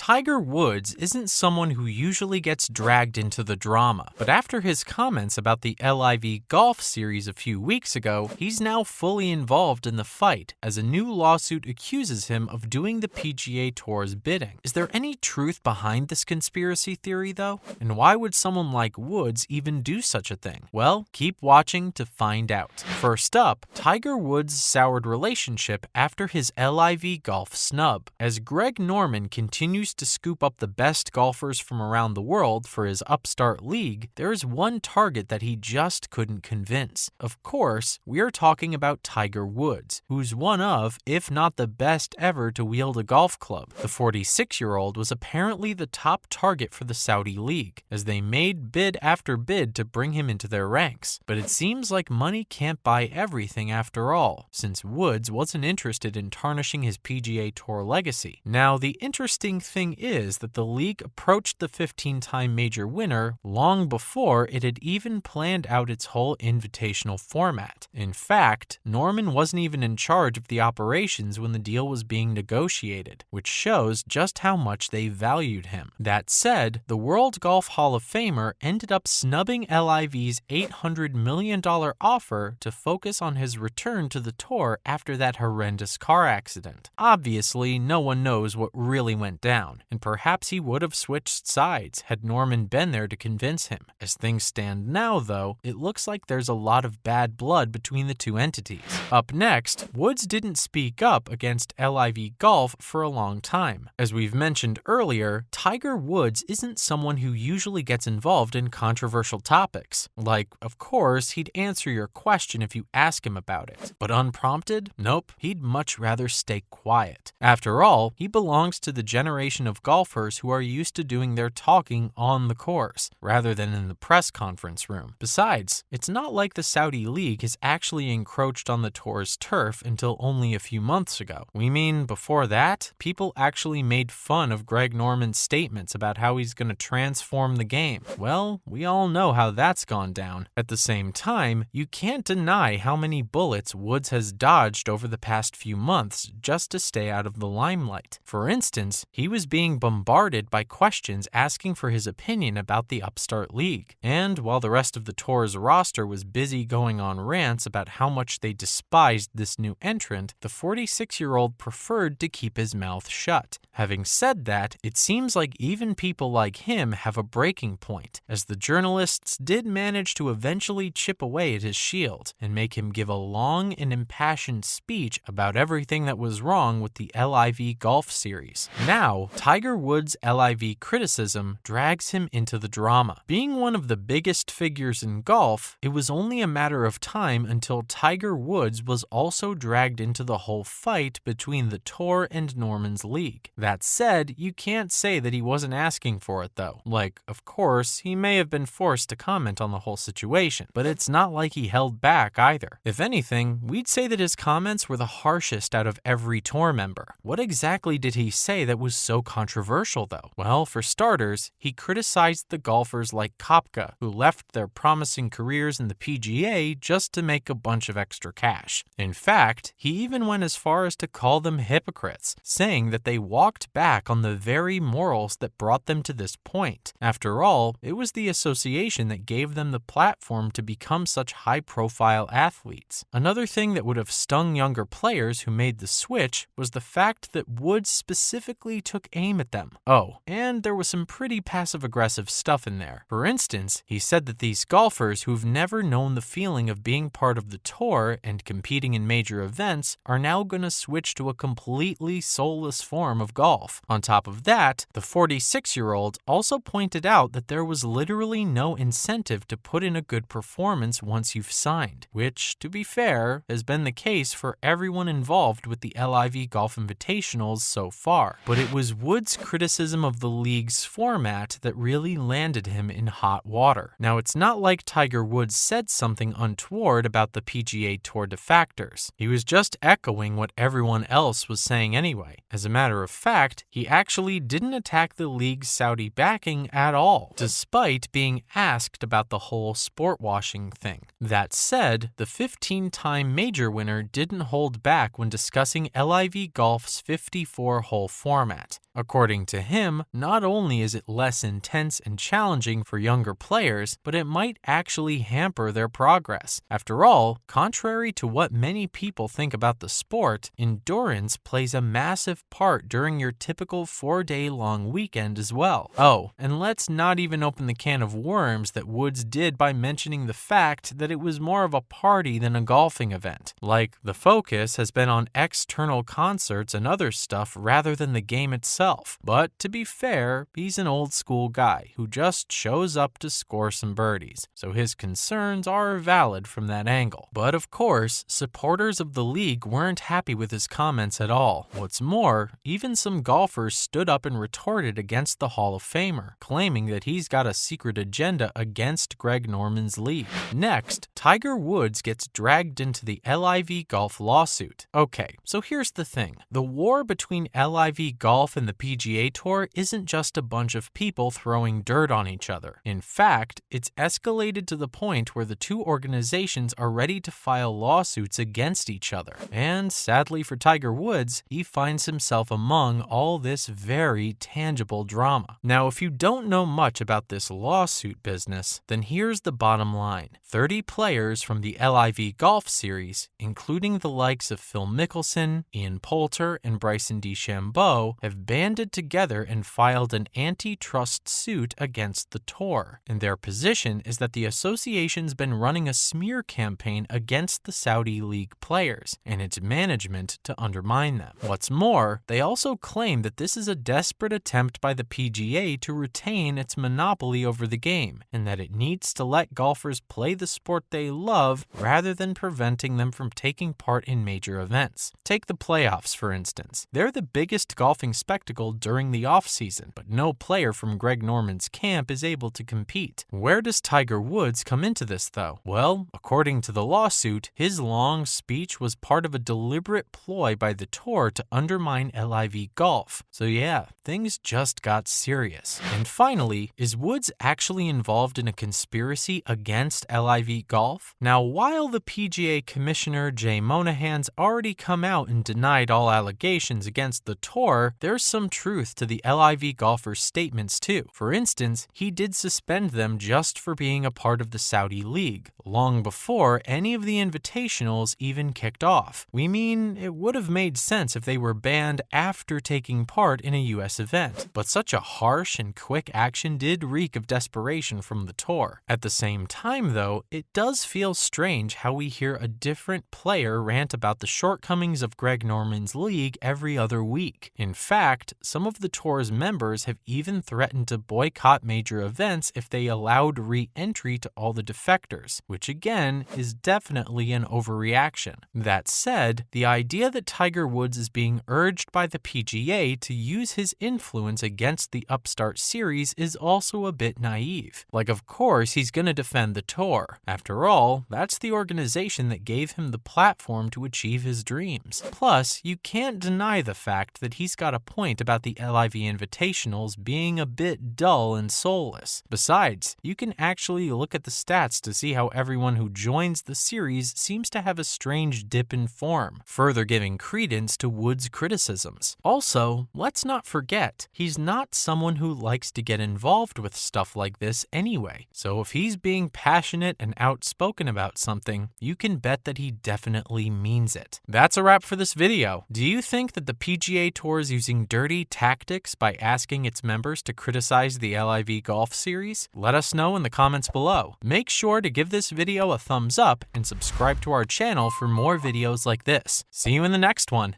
Tiger Woods isn't someone who usually gets dragged into the drama, but after his comments about the LIV Golf Series a few weeks ago, he's now fully involved in the fight as a new lawsuit accuses him of doing the PGA Tour's bidding. Is there any truth behind this conspiracy theory though? And why would someone like Woods even do such a thing? Well, keep watching to find out. First up, Tiger Woods' soured relationship after his LIV Golf snub. As Greg Norman continues to scoop up the best golfers from around the world for his upstart league, there is one target that he just couldn't convince. Of course, we are talking about Tiger Woods, who's one of, if not the best ever to wield a golf club. The 46-year-old was apparently the top target for the Saudi league, as they made bid after bid to bring him into their ranks. But it seems like money can't buy everything after all, since Woods wasn't interested in tarnishing his PGA Tour legacy. Now, the interesting thing is that the league approached the 15-time major winner long before it had even planned out its whole invitational format. In fact, Norman wasn't even in charge of the operations when the deal was being negotiated, which shows just how much they valued him. That said, the World Golf Hall of Famer ended up snubbing LIV's $800 million offer to focus on his return to the tour after that horrendous car accident. Obviously, no one knows what really went down, and perhaps he would have switched sides had Norman been there to convince him. As things stand now, though, it looks like there's a lot of bad blood between the two entities. Up next, Woods didn't speak up against LIV Golf for a long time. As we've mentioned earlier, Tiger Woods isn't someone who usually gets involved in controversial topics. Like, of course, he'd answer your question if you ask him about it. But unprompted? Nope, he'd much rather stay quiet. After all, he belongs to the generation of golfers who are used to doing their talking on the course, rather than in the press conference room. Besides, it's not like the Saudi League has actually encroached on the tour's turf until only a few months ago. We mean, before that, people actually made fun of Greg Norman's statements about how he's going to transform the game. Well, we all know how that's gone down. At the same time, you can't deny how many bullets Woods has dodged over the past few months just to stay out of the limelight. For instance, he was being bombarded by questions asking for his opinion about the upstart league. And while the rest of the tour's roster was busy going on rants about how much they despised this new entrant, the 46-year-old preferred to keep his mouth shut. Having said that, it seems like even people like him have a breaking point, as the journalists did manage to eventually chip away at his shield and make him give a long and impassioned speech about everything that was wrong with the LIV Golf Series. Now, Tiger Woods' LIV criticism drags him into the drama. Being one of the biggest figures in golf, it was only a matter of time until Tiger Woods was also dragged into the whole fight between the tour and Norman's league. That said, you can't say that he wasn't asking for it though. Like, of course, he may have been forced to comment on the whole situation, but it's not like he held back either. If anything, we'd say that his comments were the harshest out of every tour member. What exactly did he say that was so controversial though? Well, for starters, he criticized the golfers like Koepka, who left their promising careers in the PGA just to make a bunch of extra cash. In fact, he even went as far as to call them hypocrites, saying that they walked back on the very morals that brought them to this point. After all, it was the association that gave them the platform to become such high-profile athletes. Another thing that would have stung younger players who made the switch was the fact that Woods specifically took aim at them. Oh, and there was some pretty passive-aggressive stuff in there. For instance, he said that these golfers who've never known the feeling of being part of the tour and competing in major events are now going to switch to a completely soulless form of golf. On top of that, the 46-year-old also pointed out that there was literally no incentive to put in a good performance once you've signed, which, to be fair, has been the case for everyone involved with the LIV Golf Invitationals so far. But it was Woods' criticism of the league's format that really landed him in hot water. Now, it's not like Tiger Woods said something untoward about the PGA Tour defectors. He was just echoing what everyone else was saying anyway. As a matter of fact, fact, he actually didn't attack the league's Saudi backing at all, despite being asked about the whole sport washing thing. That said, the 15-time major winner didn't hold back when discussing LIV Golf's 54-hole format. According to him, not only is it less intense and challenging for younger players, but it might actually hamper their progress. After all, contrary to what many people think about the sport, endurance plays a massive part during your typical 4-day-long weekend as well. Oh, and let's not even open the can of worms that Woods did by mentioning the fact that it was more of a party than a golfing event. Like, the focus has been on external concerts and other stuff rather than the game itself. But to be fair, he's an old school guy who just shows up to score some birdies, so his concerns are valid from that angle. But of course, supporters of the league weren't happy with his comments at all. What's more, even some golfers stood up and retorted against the Hall of Famer, claiming that he's got a secret agenda against Greg Norman's league. Next, Tiger Woods gets dragged into the LIV Golf lawsuit. Okay, so here's the thing. The war between LIV Golf and the PGA Tour isn't just a bunch of people throwing dirt on each other. In fact, it's escalated to the point where the two organizations are ready to file lawsuits against each other. And sadly for Tiger Woods, he finds himself among all this very tangible drama. Now, if you don't know much about this lawsuit business, then here's the bottom line. 30 players from the LIV Golf Series, including the likes of Phil Mickelson, Ian Poulter, and Bryson DeChambeau, have banded together and filed an antitrust suit against the tour. And their position is that the association's been running a smear campaign against the Saudi League players and its management to undermine them. What's more, they also claim that this is a desperate attempt by the PGA to retain its monopoly over the game, and that it needs to let golfers play the sport they love rather than preventing them from taking part in major events. Take the playoffs, for instance. They're the biggest golfing spectacle during the off-season, but no player from Greg Norman's camp is able to compete. Where does Tiger Woods come into this, though? Well, according to the lawsuit, his long speech was part of a deliberate ploy by the tour to undermine LIV Golf. So yeah, things just got serious. And finally, is Woods actually involved in a conspiracy against LIV Golf? Now, while the PGA Commissioner Jay Monahan's already come out and denied all allegations against the tour, there's some truth to the LIV golfer's statements too. For instance, he did suspend them just for being a part of the Saudi League, long before any of the invitationals even kicked off. We mean, it would have made sense if they were banned after taking part in a US event, but such a harsh and quick action did reek of desperation from the tour. At the same time though, it does feel strange how we hear a different player rant about the shortcomings of Greg Norman's league every other week. In fact, some of the tour's members have even threatened to boycott major events if they allowed re-entry to all the defectors, which again is definitely an overreaction. That said, the idea that Tiger Woods is being urged by the PGA to use his influence against the upstart series is also a bit naive. Like, of course he's gonna defend the tour. After all, that's the organization that gave him the platform to achieve his dreams. Plus, you can't deny the fact that he's got a point about the LIV Invitationals being a bit dull and soulless. Besides, you can actually look at the stats to see how everyone who joins the series seems to have a strange dip in form, further giving credence to Woods' criticisms. Also, let's not forget, he's not someone who likes to get involved with stuff like this anyway. So if he's being passionate and outspoken about something, you can bet that he definitely means it. That's a wrap for this video. Do you think that the PGA Tour is using dirty tactics by asking its members to criticize the LIV Golf Series? Let us know in the comments below. Make sure to give this video a thumbs up and subscribe to our channel for more videos like this. See you in the next one.